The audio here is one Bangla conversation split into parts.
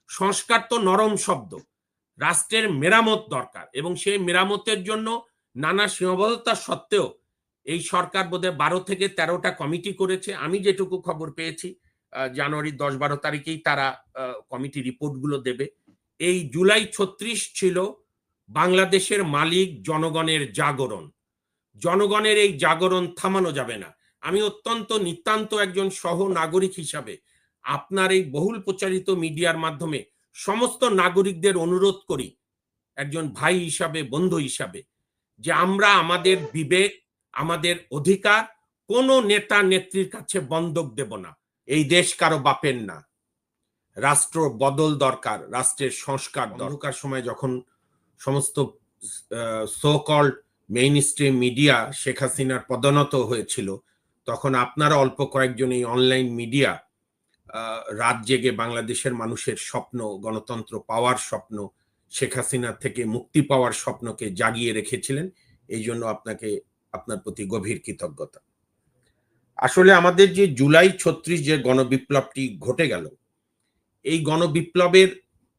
সংস্কার তো নরম শব্দ, রাষ্ট্রের মেরামত দরকার এবং সেই মেরামতের জন্য নানা সীমাবদ্ধতা সত্ত্বেও এই সরকার বোধহয় 12 থেকে 13টা কমিটি করেছে। আমি যেটুকু খবর পেয়েছি জানুয়ারির 10-12 তারিখেই তারা কমিটি রিপোর্টগুলো দেবে। এই জুলাই 36 ছিল বাংলাদেশের মালিক জনগণের জাগরণ। জনগণের এই জাগরণ থামানো যাবে না। আমি অত্যন্ত নিতান্ত একজন সহ নাগরিক হিসাবে আপনার এই বহুল প্রচারিত মিডিয়ার মাধ্যমে সমস্ত নাগরিকদের অনুরোধ করি, একজন ভাই হিসাবে, বন্ধু হিসাবে, যে আমরা আমাদের বিবেক, আমাদের অধিকার কোনো নেতা নেত্রীর কাছে বন্ধক দেব না। এই দেশ কারো বাপের না। রাষ্ট্র বদল দরকার, রাষ্ট্রের সংস্কার দরকার। সময় যখন সমস্ত so called main stream media Sheikh হাসিনার পদোন্নত হয়েছিল, তখন আপনারা অল্প কয়েকজন এই অনলাইন মিডিয়া রাত জেগে বাংলাদেশের মানুষের স্বপ্ন, গণতন্ত্র পাওয়ার স্বপ্ন, শেখ হাসিনা থেকে মুক্তি পাওয়ার স্বপ্নকে জাগিয়ে রেখেছিলেন। এই জন্য আপনাকে, আপনার প্রতি গভীর কৃতজ্ঞতা। আসলে আমাদের যে জুলাই 36 যে গণবিপ্লবটি ঘটে গেল, এই গণবিপ্লবের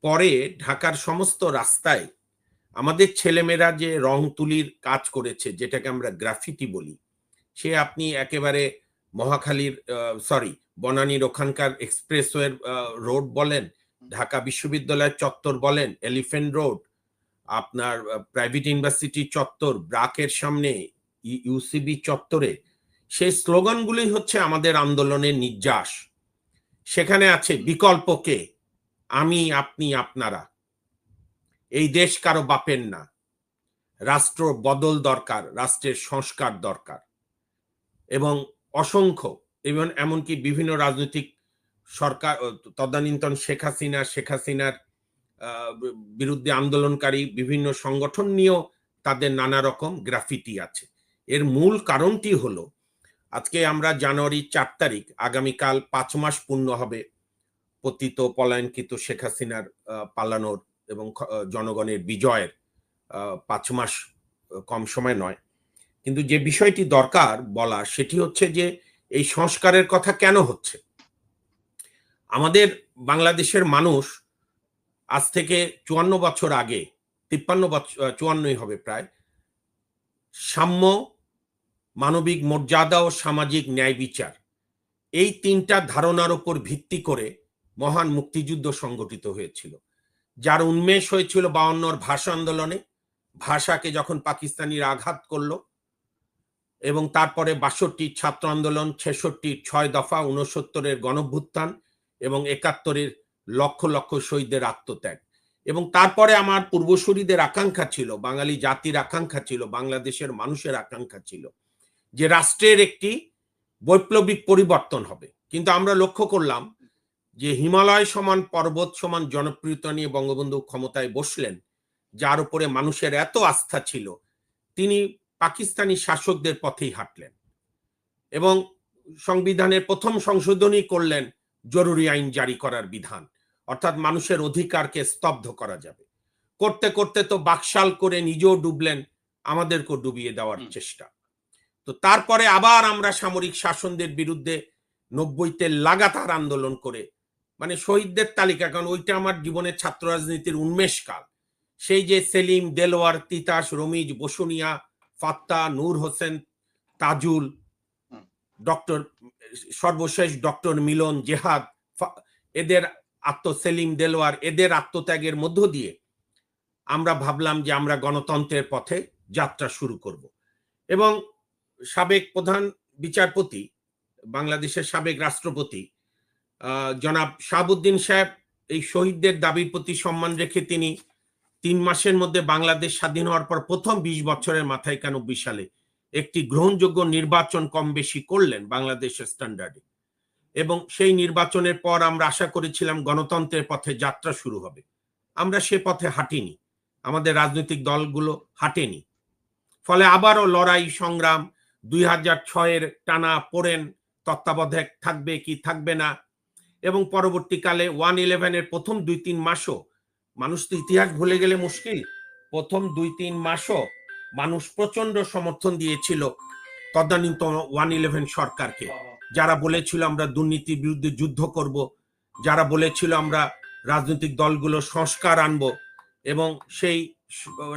পরে ঢাকার সমস্ত রাস্তায় আমাদের ছেলেমেয়েরা যে রং তুলির কাজ করেছে, যেটাকে আমরা গ্রাফিটি বলি, সে আপনি একেবারে মহাখালীর বনানীর ওখানকার এক্সপ্রেসওয়ের রোড বলেন, ঢাকা বিশ্ববিদ্যালয়ের চত্বর বলেন, এলিফ্যান্ট রোড, আপনার প্রাইভেট ইউনিভার্সিটি চত্বর, ব্রাকের সামনে, ইউসিবি চত্বরে, সেই স্লোগানগুলোই হচ্ছে আমাদের আন্দোলনের নির্যাস। সেখানে আছে বিকল্পকে, আমি, আপনি, আপনারা। এই দেশ কারো বাপের না। রাষ্ট্র বদল দরকার, রাষ্ট্রের সংস্কার দরকার। এবং অসংখ্য, এবং এমনকি বিভিন্ন রাজনৈতিক সরকার, তদানীন্তন শেখ হাসিনার বিরুদ্ধে আন্দোলনকারী বিভিন্ন সংগঠন নিয়েও তাদের নানা রকম গ্রাফিটি আছে। এর মূল কারণটি হলো, আজকে আমরা জানুয়ারি 4 তারিখ, আগামীকাল 5 মাস পূর্ণ হবে পতিত পলায়নকৃত শেখ হাসিনার পালানোর এবং জনগণের বিজয়ের 5 মাস কম সময় নয়। কিন্তু যে বিষয়টি দরকার বলা, সেটি হচ্ছে যে এই সংস্কারের কথা কেন হচ্ছে। আমাদের বাংলাদেশের মানুষ আজ থেকে 54 বছর আগে, 53 বছর, 54ই হবে প্রায়, সাম্য, মানবিক মর্যাদা ও সামাজিক ন্যায় বিচার, এই 3টা ধারণার উপর ভিত্তি করে মহান মুক্তিযুদ্ধ সংগঠিত হয়েছিল, যার উন্মেষ হয়েছিল 52-র ভাষা আন্দোলনে। ভাষাকে যখন পাকিস্তানিরা আঘাত করলো, এবং তারপরে 62-র ছাত্র আন্দোলন, 66-র 6 দফা, 69-এর গণঅভ্যুত্থান এবং 71-এর লক্ষ লক্ষ শহীদদের আত্মত্যাগ। এবং তারপরে আমার পূর্বসূরীদের আকাঙ্ক্ষা ছিল, বাঙালি জাতির আকাঙ্ক্ষা ছিল, বাংলাদেশের মানুষের আকাঙ্ক্ষা ছিল যে রাষ্ট্রের একটি বৈপ্লবিক পরিবর্তন হবে। কিন্তু আমরা লক্ষ্য করলাম যে হিমালয় সমান পর্বত সমান জনপ্রিয়তা নিয়ে বঙ্গবন্ধু ক্ষমতায় বসলেন, যার উপরে মানুষের এত আস্থা ছিল, তিনি পাকিস্তানি শাসকদের পথেই হাঁটলেন এবং সংবিধানের প্রথম সংশোধনী করলেন জরুরি আইন জারি করার বিধান, অর্থাৎ মানুষের অধিকারকে স্তব্ধ করা যাবে। করতে করতে তো বাকশাল করে নিজেও ডুবলেন, আমাদেরকেও ডুবিয়ে দেওয়ার চেষ্টা। তো তারপরে আবার আমরা সামরিক শাসনদের বিরুদ্ধে 90-তে লাগাতার আন্দোলন করে, মানে শহীদদের তালিকা, কারণ ওইটা আমার জীবনের ছাত্র রাজনীতির উন্মেষকাল। সেই যে সেলিম, দেলোয়ার, তিতাস, রমিজ, বসুনিয়া, ফাত্তা, নূর হোসেন, তাজুল, ডক্টর, সর্বশেষ ডক্টর মিলন, জেহাদ, এদের সেলিম, দেলোয়ার, এদের আত্মত্যাগের মধ্য দিয়ে আমরা ভাবলাম যে আমরা গণতন্ত্রের পথে যাত্রা শুরু করব। এবং সাবেক প্রধান বিচারপতি, বাংলাদেশের সাবেক রাষ্ট্রপতি জনাব শাহাবুদ্দিন সাহেব এই শহীদদের দাবির প্রতি সম্মান রেখে তিনি 3 মাসের মধ্যে বাংলাদেশ স্বাধীন হওয়ার পর প্রথম 20 বছরের মাথায় 91 সালে একটি গ্রহণযোগ্য নির্বাচন কম বেশি করলেন বাংলাদেশের স্ট্যান্ডার্ডে। এবং সেই নির্বাচনের পর আমরা আশা করেছিলাম গণতন্ত্রের পথে যাত্রা শুরু হবে। আমরা সে পথে হাঁটিনি, আমাদের রাজনৈতিক দলগুলো হাঁটেনি। ফলে আবারও লড়াই সংগ্রাম, 2006-এর টানা পড়েন, তত্ত্বাবধায়ক থাকবে কি থাকবে না, এবং পরবর্তীকালে 1/11-এর প্রথম 2-3 মাসও, মানুষ তো ইতিহাস ভুলে গেলে মুশকিল, প্রথম 2-3 মাসও মানুষ প্রচন্ড সমর্থন দিয়েছিল তদানীন্তন 1/11 সরকারকে, যারা বলেছিল আমরা দুর্নীতির বিরুদ্ধে যুদ্ধ করব, যারা বলেছিল আমরা রাজনৈতিক দলগুলো সংস্কার আনবো এবং সেই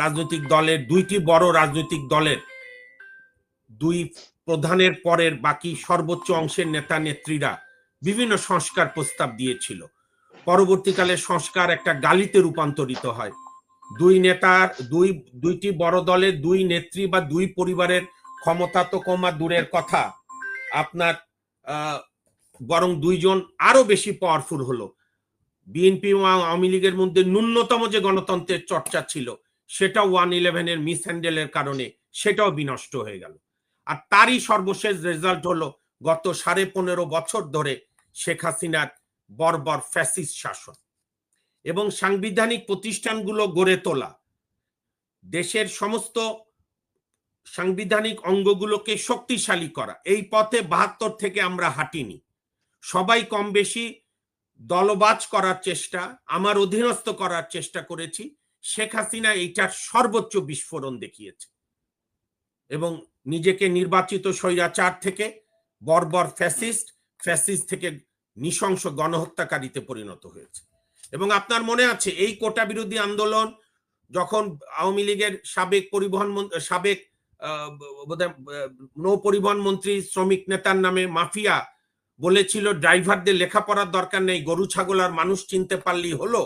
রাজনৈতিক দলের দুইটি বড় রাজনৈতিক দলের দুই প্রধানের পরের বাকি সর্বোচ্চ অংশের নেতা নেত্রীরা বিভিন্ন সংস্কার প্রস্তাব দিয়েছিল। পরবর্তীকালে সংস্কার একটা গালিতে রূপান্তরিত হয়। দুই নেতার দুইটি বড় দলের দুই নেত্রী বা দুই পরিবারের ক্ষমতা তো কমা দূরের কথা, আপনার বরং দুইজন আরো বেশি পাওয়ারফুল হলো। বিএনপি ও আওয়ামী লীগের মধ্যে ন্যূনতম যে গণতন্ত্রের চর্চা ছিল সেটা 1/11-এর মিসহ্যান্ডেলের কারণে সেটাও বিনষ্ট হয়ে গেল। আর তারই সর্বশেষ রেজাল্ট হলো গত 15.5 বছর ধরে শেখ হাসিনার বর্বর ফ্যাসিস্ট শাসন এবং সাংবিধানিক প্রতিষ্ঠানগুলো গড়ে তোলা, দেশের সমস্ত সাংবিধানিক অঙ্গগুলোকে শক্তিশালী করা। এই পথে 72 থেকে আমরা হাঁটিনি। সবাই কম বেশি দলবাজ করার চেষ্টা, আমার অধীনস্থ করার চেষ্টা করেছি। শেখ হাসিনা এইটার সর্বোচ্চ বিস্ফোরণ দেখিয়েছে এবং নিজেকে নির্বাচিত স্বৈরাচার থেকে বর্বর ফ্যাসিস্ট থেকে নৃশংস গণহত্যাকারীতে পরিণত হয়েছে। এবং আপনার মনে আছে এই কোটা বিরোধী আন্দোলন যখন আওয়ামী লীগের সাবেক নৌ পরিবহন মন্ত্রী শ্রমিক নেতার নামে মাফিয়া বলেছিল ড্রাইভারদের লেখাপড়ার দরকার নেই, গরু ছাগল আর মানুষ চিনতে পারলেই হলো।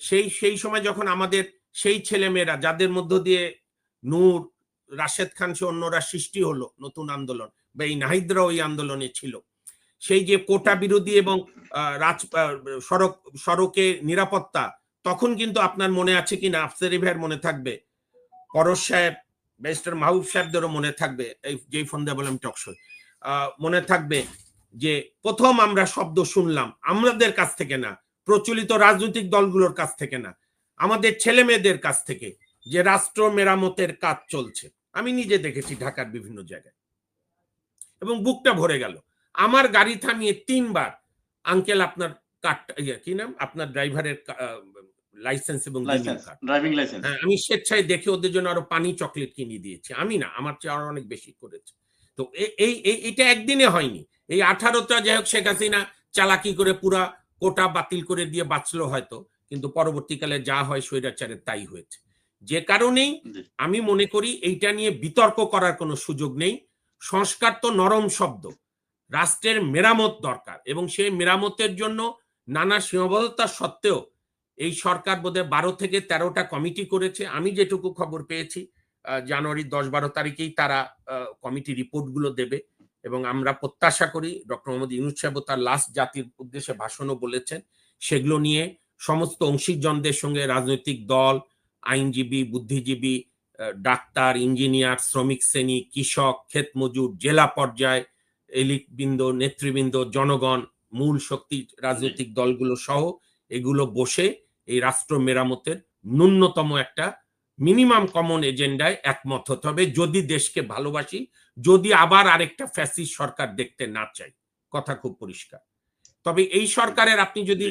সেই সময় যখন আমাদের সেই ছেলেমেয়েরা যাদের মধ্য দিয়ে নূর, রাশেদ খান সে অন্যরা সৃষ্টি হলো নতুন আন্দোলন, বা এই নাহিদরা ওই আন্দোলনে ছিল, সেই যে কোটা বিরোধী এবং সড়কে নিরাপত্তা, তখন কিন্তু আপনার মনে আছে কিনা, আফসারি ভাইয়ের মনে থাকবে, পরশ সাহেব, ব্যারিস্টার মাহবুব সাহেবদেরও মনে থাকবে, এই যেই ফোন দিয়ে বললাম টকশো, মনে থাকবে যে প্রথম আমরা শব্দ শুনলাম আমাদের কাছ থেকে না, প্রচলিত রাজনৈতিক দলগুলোর কাছ থেকে না, আমাদের ছেলে মেয়েদের কাছ থেকে, যে রাষ্ট্র মেরামতের কাজ চলছে। আমি নিজে দেখেছি ঢাকার বিভিন্ন জায়গায় এবং বুকটা ভরে গেল। আমার গাড়ি থামিয়ে 3 বার আঙ্কেল আপনার কার্ডটা, কি নাম আপনার ড্রাইভারের লাইসেন্স এবং ড্রাইভিং লাইসেন্স, হ্যাঁ, আমি স্বেচ্ছায় দেখে ওদের জন্য আরো পানি চকলেট কিনে দিয়েছি। আমি না, আমার চেয়ে আরো অনেক বেশি করেছে। তো এইটা একদিনে হয়নি। এই 18টা যাই হোক শেখ হাসিনা চালাকি করে পুরা কোটা বাতিল করে দিয়ে বাঁচলো হয়তো, কিন্তু পরবর্তীকালে যা হয় স্বৈরাচারের তাই হয়েছে। যে কারণেই আমি মনে করি এইটা নিয়ে বিতর্ক করার কোনো সুযোগ নেই। সংস্কার তো নরম শব্দ, রাষ্ট্রের মেরামত দরকার এবং সেই মেরামতের জন্য নানা সীমাবদ্ধতা সত্ত্বেও এই সরকার বোধহয় 12 থেকে 13টা কমিটি করেছে। আমি যেটুকু খবর পেয়েছি জানুয়ারি 10-12 তারিখেই তারা কমিটি রিপোর্টগুলো দেবে এবং আমরা প্রত্যাশা করি ডক্টর মোহাম্মদ ইউনূস সাহেব তার লাস্ট জাতির উদ্দেশ্যে ভাষণও বলেছেন, সেগুলো নিয়ে সমস্ত অংশীজনদের সঙ্গে রাজনৈতিক দল, আইনজীবী, বুদ্ধিজীবী, ডাক্তার, ইঞ্জিনিয়ার, শ্রমিক শ্রেণী, কৃষক, ক্ষেত মজুর, জেলা পর্যায়ে এলিটবৃন্দ, নেতৃবৃন্দ, জনগণ, মূল শক্তি রাজনৈতিক দলগুলো সহ এগুলো বসে এই রাষ্ট্র মেরামতের ন্যূনতম একটা মিনিমাম কমন এজেন্ডায় একমত হতে হবে, যদি দেশকে ভালোবাসি, যদি আবার আরেকটা ফ্যাসিস্ট সরকার দেখতে না চাই। কথা খুব পরিষ্কার। তবে এই সরকারের আপনি যদি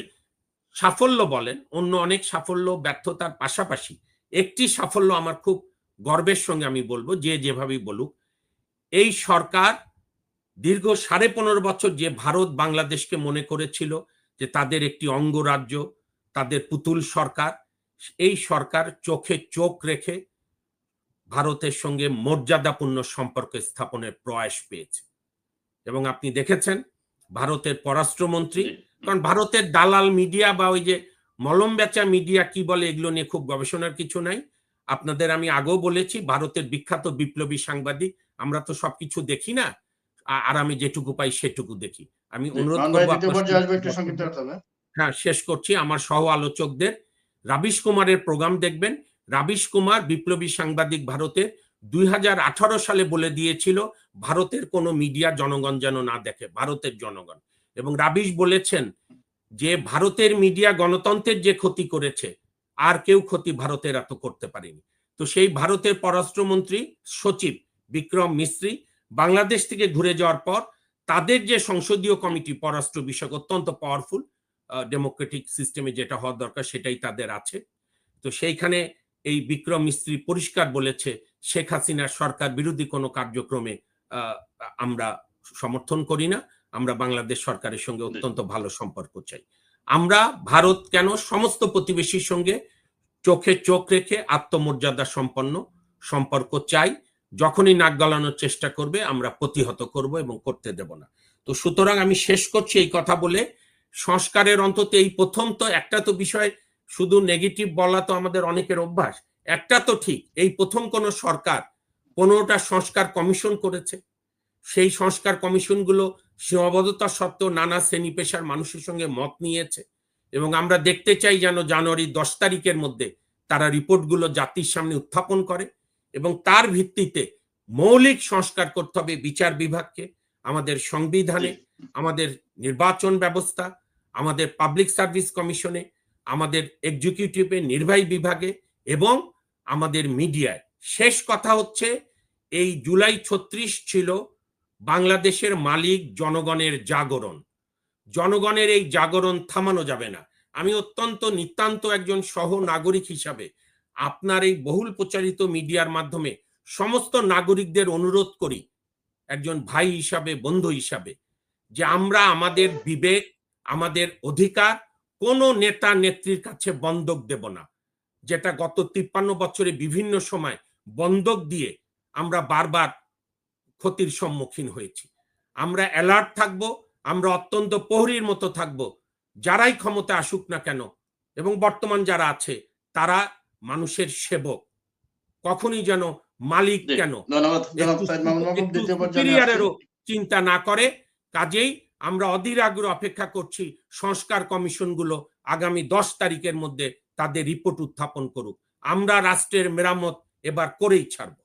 সাফল্য বলেন, অন্য অনেক সাফল্য ব্যর্থতার পাশাপাশি একটি সাফল্য আমার খুব গর্বের সঙ্গে আমি বলবো, যে যেভাবেই বলুক, এই সরকার দীর্ঘ 15.5 বছর যে ভারত বাংলাদেশকে মনে করেছিল যে তাদের একটি অঙ্গরাজ্য, তাদের পুতুল সরকার, এই সরকার চোখে চোখ রেখে ভারতের সঙ্গে মর্যাদাপূর্ণ সম্পর্ক স্থাপনের প্রয়াস পেয়েছে। এবং আপনি দেখেছেন ভারতের পররাষ্ট্রমন্ত্রী, কারণ ভারতের দালাল মিডিয়া বা ওই যে মলম বেচা মিডিয়া কি বলে, এগুলো নিয়ে খুব গবেষণার কিছু নাই। আপনাদের আমি আগেও বলেছি, ভারতের বিখ্যাত বিপ্লবী সাংবাদিক, আমরা তো সবকিছু দেখি না, আর আমি যেটুকু পাই সেটুকু দেখি। আমি অনুরোধ করবো, হ্যাঁ শেষ করছি, আমার সহ আলোচকদের রাবিশ কুমারের প্রোগ্রাম দেখবেন। রাবিশ কুমার বিপ্লবী সাংবাদিক ভারতের 2018 সালে বলে দিয়েছিল ভারতের কোনো মিডিয়া জনগণ যেন না দেখে, ভারতের জনগণ। এবং রাবিশ বলেছেন যে ভারতের মিডিয়া গণতন্ত্রের যে ক্ষতি করেছে আর কেউ ক্ষতি ভারতের এত করতে পারেনি। তো সেই ভারতের পররাষ্ট্রমন্ত্রী সচিব বিক্রম মিস্ত্রি বাংলাদেশ থেকে ঘুরে যাওয়ার পর তাদের যে সংসদীয় কমিটি পররাষ্ট্র বিষয়ক অত্যন্ত পাওয়ারফুল, ডেমোক্রেটিক সিস্টেমে যেটা হওয়ার দরকার সেটাই তাদের আছে। তো সেইখানে এই বিক্রম মিস্ত্রি পরিষ্কার বলেছে শেখ হাসিনার সরকার বিরোধী কোনো কার্যক্রমে আমরা সমর্থন করি না, আমরা বাংলাদেশ সরকারের সঙ্গে অত্যন্ত ভালো সম্পর্ক চাই। আমরা ভারত কেন সমস্ত প্রতিবেশীর সঙ্গে চোখে চোখ রেখে আত্মমর্যাদা সম্পন্ন সম্পর্ক চাই। যখনই নাক গলানোর চেষ্টা করবে আমরা প্রতিহত করব এবং করতে দেব না। তো সুতরাং আমি শেষ করছি এই কথা বলে, সংস্কারের অন্তত এই প্রথম তো একটা তো বিষয়, শুধু নেগেটিভ বলা তো আমাদের অনেকের অভ্যাস। একটা তো ঠিক, এই প্রথম কোন সরকার 15টা সংস্কার কমিশন করেছে। সেই সংস্কার কমিশনগুলো সীমাবদ্ধতা সত্ত্বেও নানা শ্রেণী পেশার মানুষের সঙ্গে মত নিয়েছে এবং আমরা দেখতে চাই যেন জানুয়ারি 10 তারিখের মধ্যে তারা রিপোর্টগুলো জাতির সামনে উত্থাপন করে এবং তার ভিত্তিতে মৌলিক সংস্কার করতে হবে বিচার বিভাগকে, আমাদের সংবিধানে, আমাদের নির্বাচন ব্যবস্থা, আমাদের পাবলিক সার্ভিস কমিশনে, আমাদের এক্সিকিউটিভে নির্বাহী বিভাগে এবং আমাদের মিডিয়ায়। শেষ কথা হচ্ছে, এই জুলাই 36 ছিল বাংলাদেশের মালিক জনগণের জাগরণ। জনগণের এই জাগরণ থামানো যাবে না। আমি অত্যন্ত নিতান্ত একজন সহ নাগরিক হিসাবে আপনার এই বহুল প্রচারিত মিডিয়ার মাধ্যমে সমস্ত নাগরিকদের অনুরোধ করি, একজন ভাই হিসাবে, বন্ধু হিসাবে, যে আমরা আমাদের বিবেক, আমাদের অধিকার কোনো নেতা নেত্রীর কাছে বন্ধক দেব না। যেটা গত 53 বছরে বিভিন্ন সময় বন্ধক দিয়ে আমরা বারবার ক্ষতির সম্মুখীন হয়েছি। আমরা অ্যালার্ট থাকব, আমরা অত্যন্ত প্রহরীর মতো থাকব, যারাই ক্ষমতা আসুক না কেন এবং বর্তমান যারা আছে তারা মানুষের সেবক, কখনই যেন মালিক কেন সুপিরিয়রেরও চিন্তা না করে। কাজেই আমরা অধীর আগ্রহে অপেক্ষা করছি সংস্কার কমিশনগুলো আগামী 10 তারিখের মধ্যে তাদের রিপোর্ট উত্থাপন করুক। আমরা রাষ্ট্রের মেরামত এবার করেই ছাড়ব।